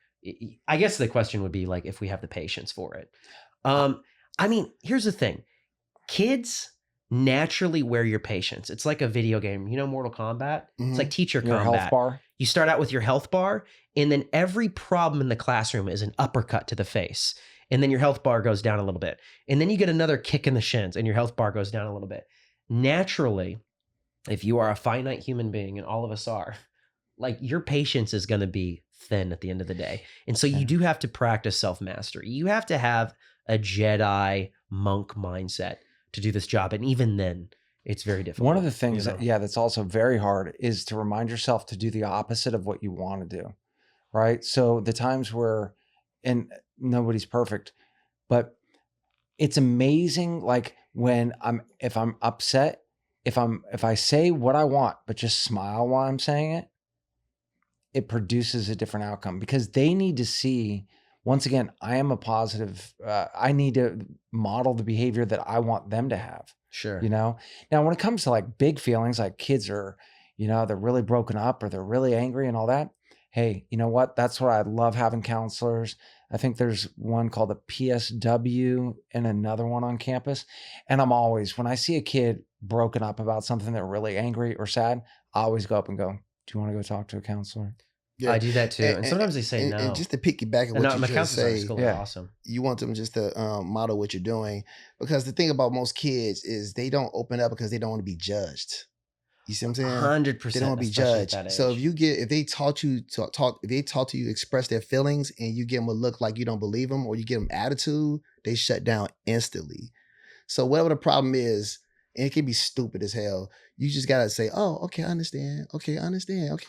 S1: I guess the question would be like if we have the patience for it. I mean, here's the thing. Kids naturally wear your patience. It's like a video game. You know, Mortal Kombat? It's like teacher combat.
S2: Health bar.
S1: You start out with your health bar, and then every problem in the classroom is an uppercut to the face. And then your health bar goes down a little bit. And then you get another kick in the shins, and your health bar goes down a little bit. Naturally, if you are a finite human being, and all of us are, like, your patience is going to be thin at the end of the day. And so you do have to practice self-mastery. You have to have a Jedi monk mindset to do this job. And even then, it's very difficult.
S2: One of the things that's also very hard is to remind yourself to do the opposite of what you want to do. Right. So the times where, and nobody's perfect, but it's amazing. Like if I'm upset, if I say what I want, but just smile while I'm saying it, it produces a different outcome, because they need to see, once again, I am a positive, I need to model the behavior that I want them to have.
S1: Sure.
S2: You know, now when it comes to like big feelings, like kids are, you know, they're really broken up or they're really angry and all that. Hey, you know what? That's why I love having counselors. I think there's one called the PSW and another one on campus. And I'm always, when I see a kid broken up about something, they're really angry or sad, I always go up and go, do you want to go talk to a counselor?
S3: Yeah.
S1: I do that too. And sometimes they say no.
S3: And just to piggyback on what you just say,
S1: awesome.
S3: You want them just to model what you're doing. Because the thing about most kids is they don't open up because they don't want to be judged. You see what I'm saying?
S1: 100%.
S3: They don't want to be judged. So if they taught you to express their feelings, and you give them a look like you don't believe them, or you give them attitude, they shut down instantly. So whatever the problem is, and it can be stupid as hell, you just gotta say, oh, okay, I understand. Okay,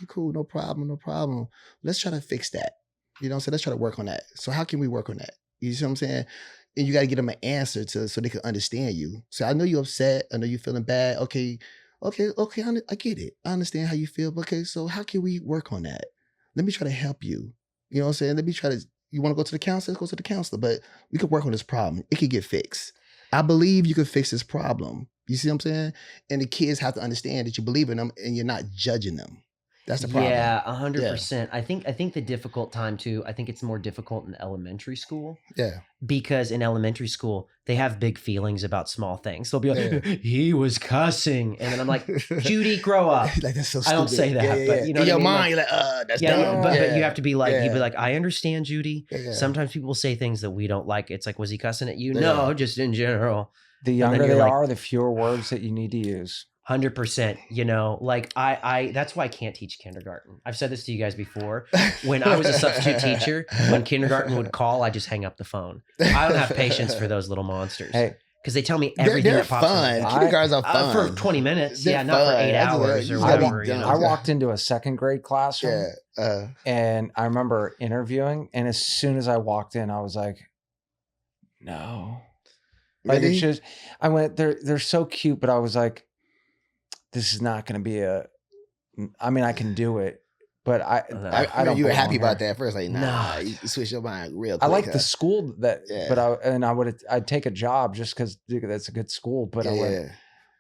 S3: cool, no problem. Let's try to fix that. You know what I'm saying? Let's try to work on that. So how can we work on that? You see what I'm saying? And you gotta get them an answer so they can understand you. So I know you're upset. I know you're feeling bad. Okay, I get it. I understand how you feel. Okay, so how can we work on that? Let me try to help you. You know what I'm saying? You want to go to the counselor? Let's go to the counselor. But we could work on this problem. It could get fixed. I believe you could fix this problem. You see what I'm saying? And the kids have to understand that you believe in them and you're not judging them. That's the problem.
S1: Yeah, 100%. Yeah. I think the difficult time too, I think it's more difficult in elementary school.
S3: Yeah.
S1: Because in elementary school, they have big feelings about small things. They'll be like, he was cussing. And then I'm like, Judy, grow up.
S3: Like, that's so stupid.
S1: I don't say that, but you know
S3: in your
S1: what I mean?
S3: mind, you're like, that's dumb.
S1: But you have to be like, you'd be like, I understand, Judy. Yeah. Sometimes people say things that we don't like. It's like, was he cussing at you? Yeah. No, just in general.
S2: The younger they are, the fewer words that you need to use.
S1: 100%. You know, like I that's why I can't teach kindergarten. I've said this to you guys before. When I was a substitute teacher, when kindergarten would call, I just hang up the phone. I don't have patience for those little monsters.
S2: Hey,
S1: because they tell me everything
S3: they're
S1: that pops
S3: fun.
S1: in my head.
S3: Kindergartens are fun.
S1: For 20 minutes.
S3: They're
S1: yeah, not for
S3: fun.
S1: 8
S3: That's what-
S1: hours or
S3: you
S1: whatever.
S3: gotta be
S1: You know?
S3: done.
S2: I walked into a second grade classroom
S3: Yeah.
S2: and I remember interviewing, and as soon as I walked in, I was like, no. Like
S3: Really?
S2: it's just, I went, they're so cute, but I was like, this is not going to be I mean, I can do it, but I don't
S3: you were
S2: belong
S3: happy about
S2: here.
S3: that first. Like, nah,
S1: No.
S3: you switch your mind real quick.
S2: I like
S3: huh?
S2: the school that,
S3: Yeah.
S2: but I'd take a job just because that's a good school. But I went,
S3: Yeah.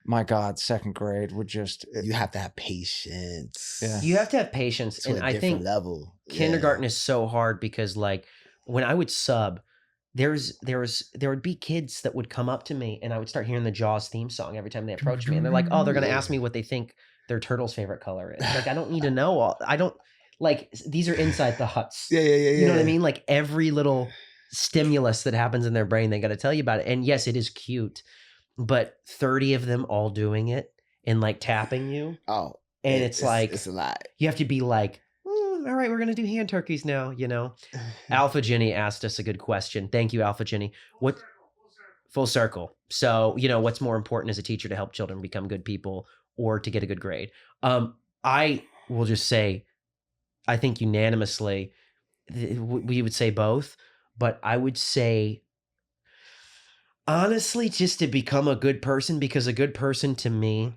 S2: my God, second grade would just,
S3: You have to have patience.
S2: Yeah.
S1: You have to have patience.
S3: To
S1: And
S3: a
S1: I
S3: different
S1: think
S3: level.
S1: kindergarten is so hard because like when I would sub, there would be kids that would come up to me and I would start hearing the Jaws theme song every time they approach me. And they're like, oh, they're going to ask me what they think their turtle's favorite color is. Like, I don't need to know I don't like, these are inside thoughts.
S3: Yeah.
S1: You know what I mean? Like every little stimulus that happens in their brain, they got to tell you about it. And yes, it is cute, but 30 of them all doing it and like tapping you.
S3: Oh.
S1: And it's like,
S3: it's a lot.
S1: you have to be like, all right, we're going to do hand turkeys now, you know? AlphaJenny asked us a good question. Thank you, AlphaJenny. What full circle. So, you know, what's more important as a teacher to help children become good people or to get a good grade? I will just say, I think unanimously, we would say both, but I would say, honestly, just to become a good person, because a good person to me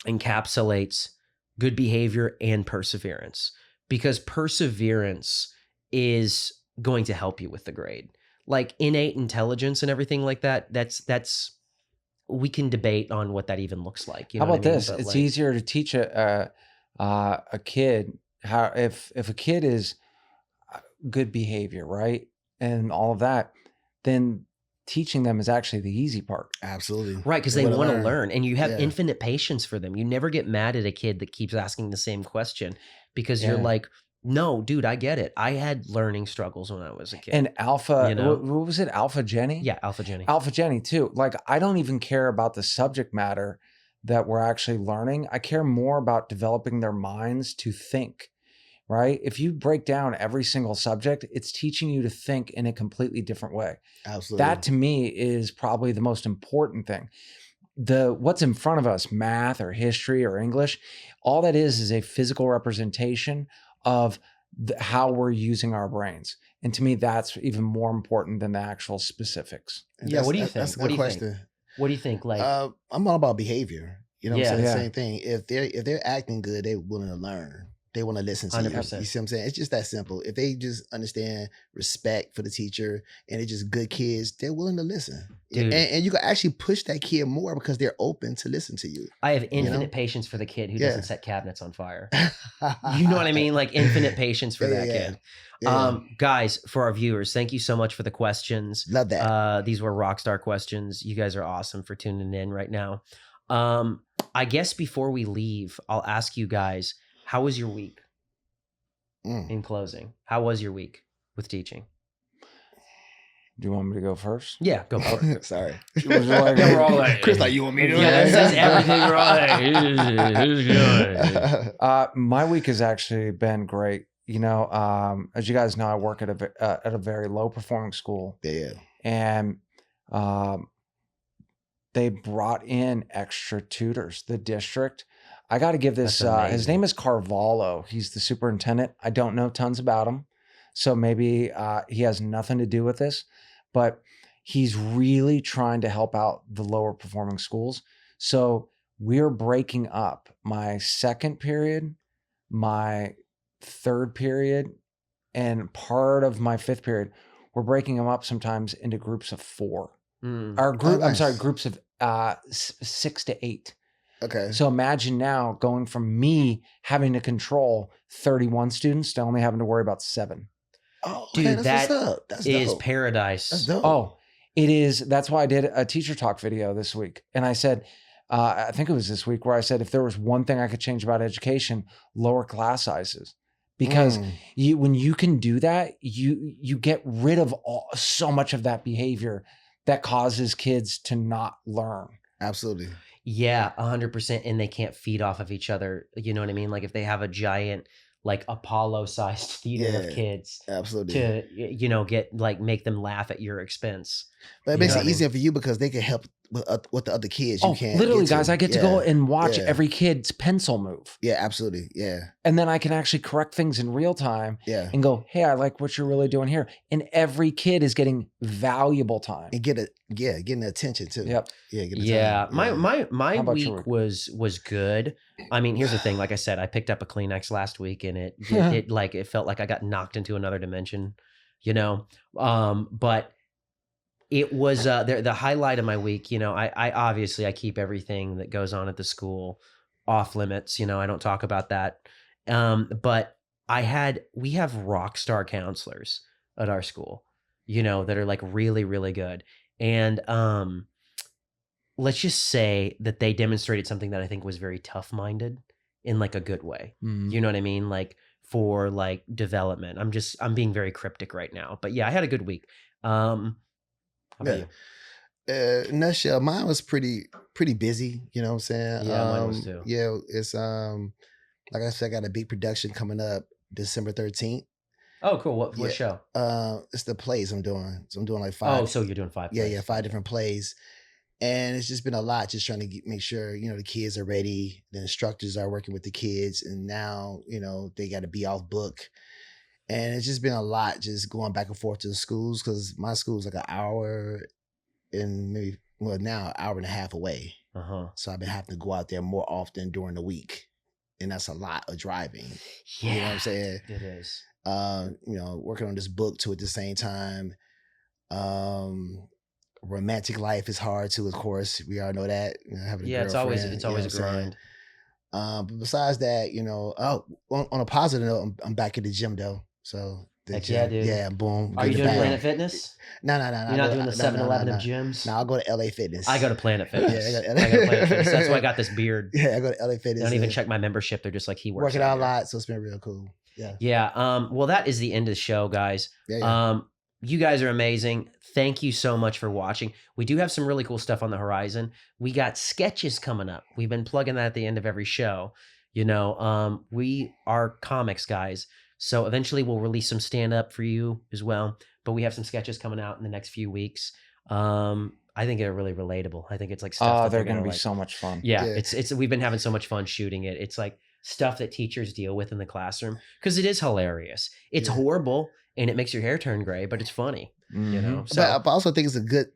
S1: encapsulates good behavior and perseverance, because perseverance is going to help you with the grade. Like innate intelligence and everything like that, that's we can debate on what that even looks like. You know
S2: how about
S1: what I mean?
S2: this?
S1: But
S2: It's
S1: like,
S2: easier to teach a kid how, if a kid is good behavior, right? And all of that, then teaching them is actually the easy part.
S3: Absolutely.
S1: right, because they
S3: wanna
S1: want to learn, and you have
S3: Yeah.
S1: infinite patience for them. You never get mad at a kid that keeps asking the same question because you're
S2: Yeah.
S1: like, no, dude, I get it. I had learning struggles when I was a kid.
S2: And Alpha,
S1: You know?
S2: what was it? AlphaJenny?
S1: yeah, AlphaJenny.
S2: AlphaJenny too. Like, I don't even care about the subject matter that we're actually learning. I care more about developing their minds to think, right? If you break down every single subject, it's teaching you to think in a completely different way.
S3: Absolutely.
S2: That to me is probably the most important thing. What's in front of us, math or history or English, all that is a physical representation of how we're using our brains. And to me, that's even more important than the actual specifics.
S1: Yeah, what do you think?
S3: That's a
S1: What
S3: good
S1: do you think?
S3: question.
S1: What do you think? Like,
S3: I'm all about behavior. You know what
S1: Yeah.
S3: I'm saying?
S2: Yeah.
S3: Same thing. If they're acting good, they're willing to learn. They want to listen to you.
S1: 100%.
S3: You see what I'm saying? It's just that simple. If they just understand respect for the teacher and they're just good kids, they're willing to listen.
S1: Dude.
S3: And you can actually push that kid more because they're open to listen to you.
S1: I have infinite
S3: know?
S1: patience for the kid who
S3: Yeah.
S1: doesn't set cabinets on fire. You know what I mean? Like infinite patience for that kid.
S3: Yeah.
S1: Guys, for our viewers, thank you so much for the questions.
S3: Love that.
S1: These were rockstar questions. You guys are awesome for tuning in right now. I guess before we leave, I'll ask you guys, how was your week? In closing, how was your week with teaching?
S2: Do you want me to go first?
S1: Yeah, go for it.
S3: Sorry.
S2: Was it like-
S1: Yeah, we're all like,
S3: Chris, like, you want me to?
S1: yeah, it says everything. We're all like, who's good?
S2: My week has actually been great. You know, as you guys know, I work at a very low performing school,
S3: Yeah.
S2: and they brought in extra tutors. The district. I got to give this.
S1: That's
S2: His
S1: amazing.
S2: name is Carvalho. He's the superintendent. I don't know tons about him, so maybe he has nothing to do with this, but he's really trying to help out the lower performing schools. So we're breaking up my second period, my third period, and part of my fifth period. We're breaking them up sometimes into groups of 4. Our group, I'm sorry,
S3: nice.
S2: groups of 6 to 8.
S3: Okay.
S2: So imagine now going from me having to control 31 students to only having to worry about 7.
S3: Oh,
S1: Dude,
S3: okay, that's
S1: that
S3: what's up. That's
S1: is
S3: dope.
S1: paradise.
S3: That's dope.
S2: Oh, it is. That's why I did a teacher talk video this week. And I said, I think it was this week where I said, if there was one thing I could change about education, lower class sizes. Because when you can do that, you get rid of so much of that behavior that causes kids to not learn.
S3: Absolutely.
S1: Yeah, 100%. And they can't feed off of each other. You know what I mean? Like if they have a giant, like Apollo-sized theater of kids
S3: absolutely.
S1: to, make them laugh at your expense.
S3: But it makes it easier for you because they can help with the other kids. You can't.
S2: Literally,
S3: get to.
S2: guys, I get to go and watch every kid's pencil move.
S3: Yeah, absolutely. Yeah.
S2: And then I can actually correct things in real time.
S3: Yeah.
S2: And go, hey, I like what you're really doing here. And every kid is getting valuable time.
S3: And getting the attention too.
S2: Yep.
S3: Yeah.
S1: Yeah.
S3: Time.
S1: My week was good. I mean, here's the thing. Like I said, I picked up a Kleenex last week, and it felt like I got knocked into another dimension. But it was the highlight of my week. I obviously I keep everything that goes on at the school off limits. I don't talk about that. But we have rock star counselors at our school, that are like really, really good. And let's just say that they demonstrated something that I think was very tough-minded in like a good way.
S2: Mm-hmm.
S1: You know what I mean? Like for like development. I'm being very cryptic right now, but yeah, I had a good week. How about you?
S3: Nutshell, mine was pretty busy. You know what I'm saying?
S1: Yeah, mine was too.
S3: Yeah, it's like I said, I got a big production coming up December 13th.
S1: Oh, cool. What show?
S3: It's the plays I'm doing. So I'm doing like 5.
S1: Oh, so you're doing 5
S3: plays.
S1: Yeah,
S3: Yeah, 5 different plays. And it's just been a lot, just trying to make sure, the kids are ready. The instructors are working with the kids. And now, they got to be off book. And it's just been a lot, just going back and forth to the schools, because my school is like an hour and now an hour and a half away. So I've been having to go out there more often during the week. And that's a lot of driving.
S1: Yeah,
S3: you know what I'm saying?
S1: It is.
S3: Working on this book too at the same time. Romantic life is hard too, of course. We all know that.
S1: It's always a grind.
S3: But besides that, on a positive note, I'm back at the gym though. So
S1: Heck yeah, dude.
S3: Yeah, boom.
S1: Are you doing Planet Fitness?
S3: No.
S1: You're not doing the 7-Eleven of gyms?
S3: No, I'll go to LA Fitness.
S1: I go to Planet Fitness.
S3: Yeah,
S1: I go to Planet Fitness. That's why I got this beard.
S3: Yeah, I go to LA Fitness.
S1: I don't even check my membership. They're just like, he works
S3: working out a lot, so it's been real cool. Yeah.
S1: Yeah. Well, that is the end of the show, guys.
S3: Yeah.
S1: You guys are amazing. Thank you so much for watching. We do have some really cool stuff on the horizon. We got sketches coming up. We've been plugging that at the end of every show. We are comics guys. So eventually we'll release some stand-up for you as well. But we have some sketches coming out in the next few weeks. I think they're really relatable. I think it's like stuff that
S2: they're going to be so much fun.
S1: Yeah, it's we've been having so much fun shooting it. It's like stuff that teachers deal with in the classroom because it is hilarious. It's horrible and it makes your hair turn gray, but it's funny.
S2: Mm-hmm.
S1: So
S3: but I also think it's a good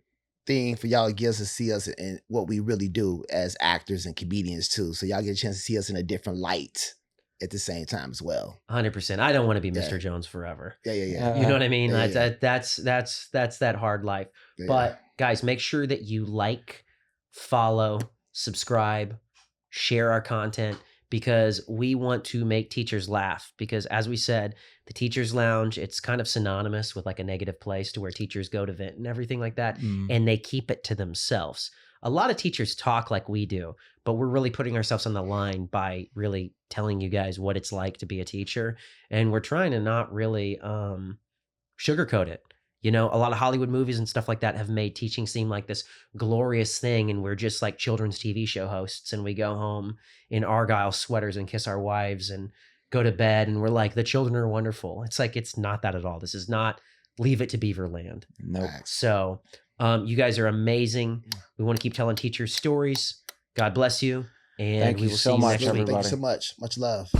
S3: thing for y'all to see us in what we really do as actors and comedians too. So y'all get a chance to see us in a different light at the same time as well.
S1: 100%. I don't want to be Mr. Jones forever.
S3: Yeah.
S1: You know what I mean?
S3: Yeah.
S1: That's that hard life. Yeah. But guys, make sure that you like, follow, subscribe, share our content because we want to make teachers laugh. Because as we said, the Teachers Lounge, it's kind of synonymous with like a negative place to where teachers go to vent and everything like that. And they keep it to themselves. A lot of teachers talk like we do, but we're really putting ourselves on the line by really telling you guys what it's like to be a teacher. And we're trying to not really sugarcoat it. A lot of Hollywood movies and stuff like that have made teaching seem like this glorious thing. And we're just like children's TV show hosts. And we go home in Argyle sweaters and kiss our wives and go to bed. And we're like, the children are wonderful. It's like, it's not that at all. This is not Leave It to Beaverland.
S2: Nope.
S1: So you guys are amazing. We want to keep telling teachers stories. God bless you. And
S2: thank you so much, everybody.
S3: Thank you so much. Much love.